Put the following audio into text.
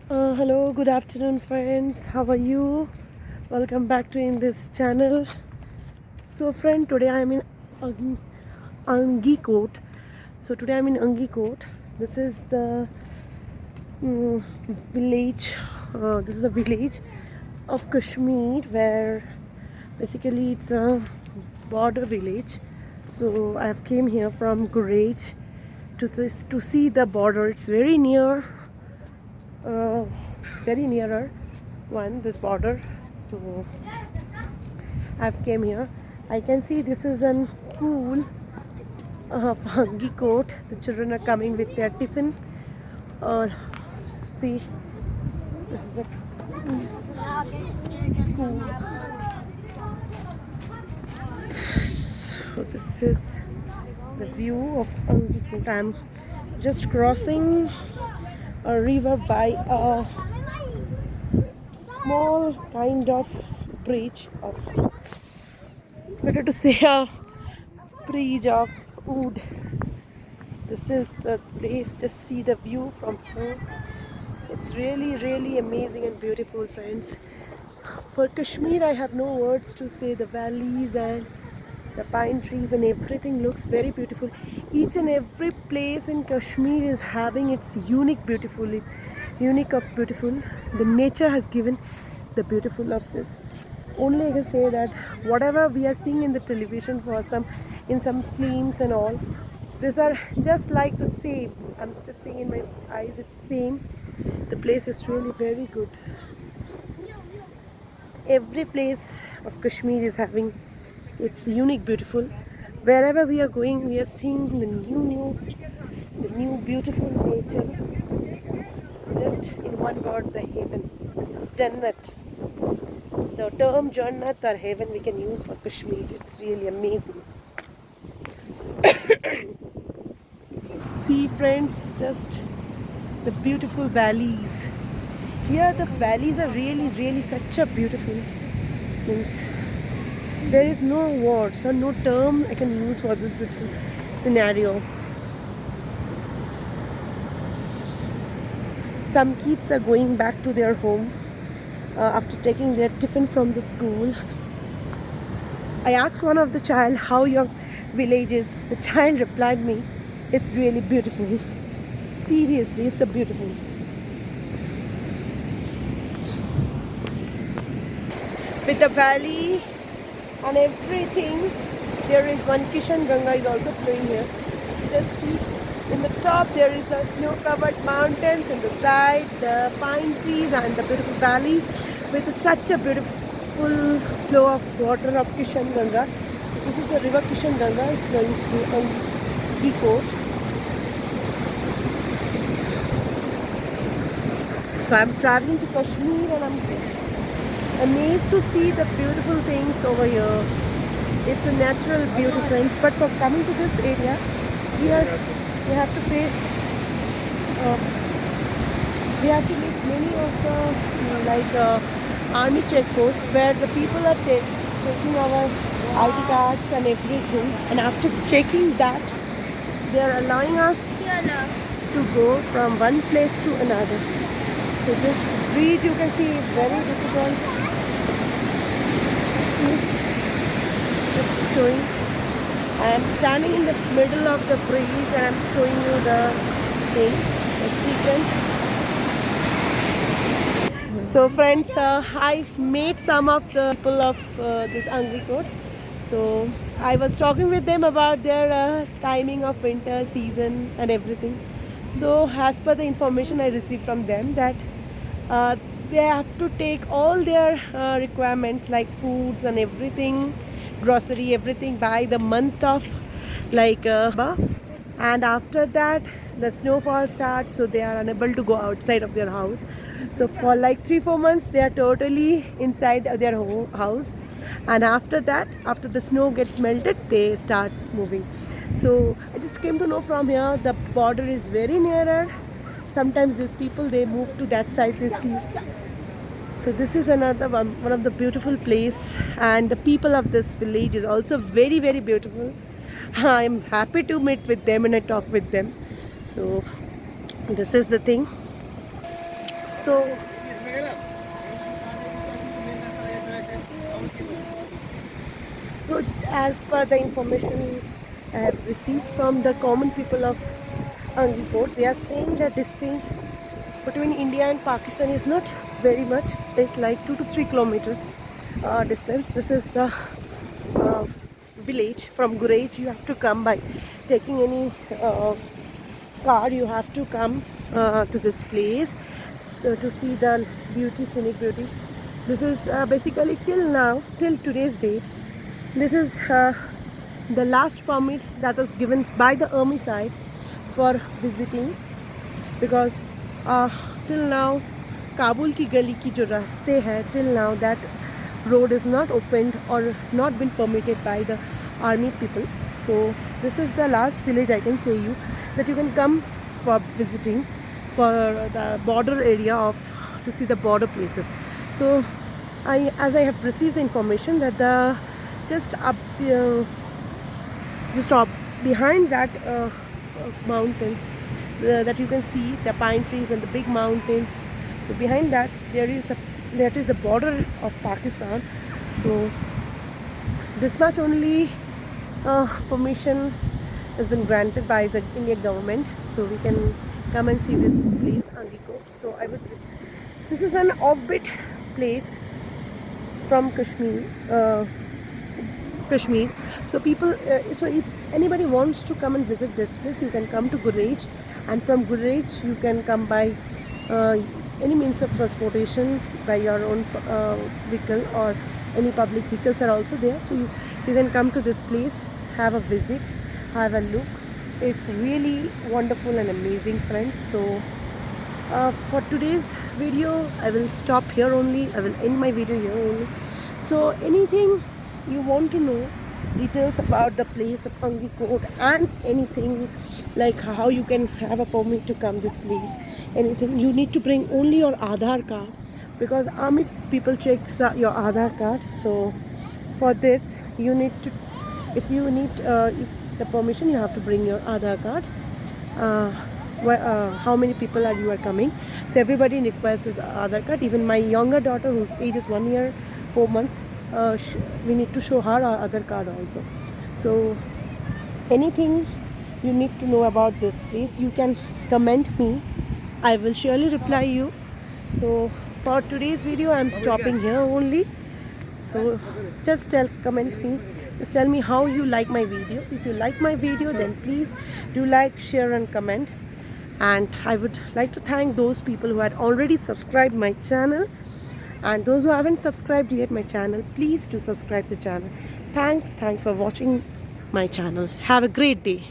Hello, good afternoon, friends. How are you? Welcome back to in this channel. So, friend, today I am in Angi Court. So today I'm in Angi Court. This is the mm, village. This is a village of Kashmir where basically it's a border village. So I have came here from Gurej to see the border. It's uh, very nearer one this border. So I've came here. I can see this is an school of Hangi Court. The children are coming with their tiffin. See, this is a school. So this is the view of Hangi Court. I'm just crossing a river by a small kind of bridge of, better to say, a bridge of wood. So this is the place to see the view from here. It's really amazing and beautiful, friends. For Kashmir, I have no words to say. The valleys and the pine trees and everything looks very beautiful. Each and every place in Kashmir is having its unique of beautiful. The nature has given the beautiful of this. Only I can say that whatever we are seeing in the television for in some films and all, these are just like the same. I'm just seeing in my eyes, it's same. The place is really very good. Every place of Kashmir is having its unique beautiful. Wherever we are going, we are seeing the new beautiful nature. Just in one word, the heaven, Jannat. The term Jannat or heaven we can use for Kashmir. It's really amazing. See, friends, just the beautiful valleys. Here the valleys are really such a beautiful, means there is no words or no term I can use for this beautiful scenario. Some kids are going back to their home after taking their tiffin from the school. I asked one of the child how your village is. The child replied me, it's really beautiful. Seriously, it's a beautiful. With the valley and everything, there is one Kishan Ganga is also flowing here. Just see, in the top there is a snow-covered mountains, in the side the pine trees and the beautiful valleys with such a beautiful flow of water of Kishan Ganga. So this is a river Kishan Ganga is flowing through Angi Court. So I'm traveling to Kashmir and I'm amazed to see the beautiful things over here. It's a natural beauty, friends. But for coming to this area, we have to pay. We have to meet many of the army checkposts where the people are taking our ID cards and everything. And after checking that, they are allowing us to go from one place to another. So this bridge you can see is very difficult. Just showing. I am standing in the middle of the bridge and I'm showing you the things, the sequence. So friends, I met some of the people of this Angi Court. So I was talking with them about their timing of winter season and everything. So as per the information I received from them that uh, they have to take all their requirements like foods and everything, grocery, everything by the month of and after that the snowfall starts, so they are unable to go outside of their house. So for like 3-4 months they are totally inside their house, and after that, after the snow gets melted, they starts moving. So I just came to know from here the border is very nearer. Sometimes these people they move to that side, they see. So this is another one of the beautiful place, and the people of this village is also very beautiful. I'm happy to meet with them and I talk with them. So this is the thing. So So, as per the information I have received from the common people of Angikot, they are saying the distance between India and Pakistan is not very much. It's like 2 to 3 kilometers distance. This is the uh, village from Gurej. You have to come by taking any car. You have to come to this place to see the beauty, scenic beauty. This is basically till now, till today's date. This is the last permit that was given by the army side for visiting, because till now Kabul ki gali ki jo raste hai, till now that road is not opened or not been permitted by the army people. So this is the last village I can say you that you can come for visiting for the border area of to see the border places. So as I have received the information that the just up behind that mountains that you can see the pine trees and the big mountains. So behind that that is the border of Pakistan. So this much only permission has been granted by the Indian government, so we can come and see this place Angikot. So this is an offbeat place from Kashmir. So so if anybody wants to come and visit this place, you can come to Gurej, and from Gurej you can come by any means of transportation, by your own vehicle, or any public vehicles are also there. So you can come to this place, have a visit, have a look. It's really wonderful and amazing, friends. So for today's video I will stop here only. I will end my video here only. So anything you want to know, details about the place of Angikot, and anything like how you can have a permit to come this place, anything, you need to bring only your Aadhaar card, because army people check your Aadhaar card. So for this you need to, if you need the permission, you have to bring your Aadhaar card. How many people you are coming, so everybody requires this Aadhaar card. Even my younger daughter, whose age is 1 year 4 months, we need to show her our Aadhaar card also. So anything you need to know about this place, you can comment me. I will surely reply you. So for today's video I am stopping here only. So just comment me, just tell me how you like my video. If you like my video, then please do like, share and comment. And I would like to thank those people who had already subscribed my channel, and those who haven't subscribed yet my channel, please do subscribe the channel. Thanks for watching my channel. Have a great day.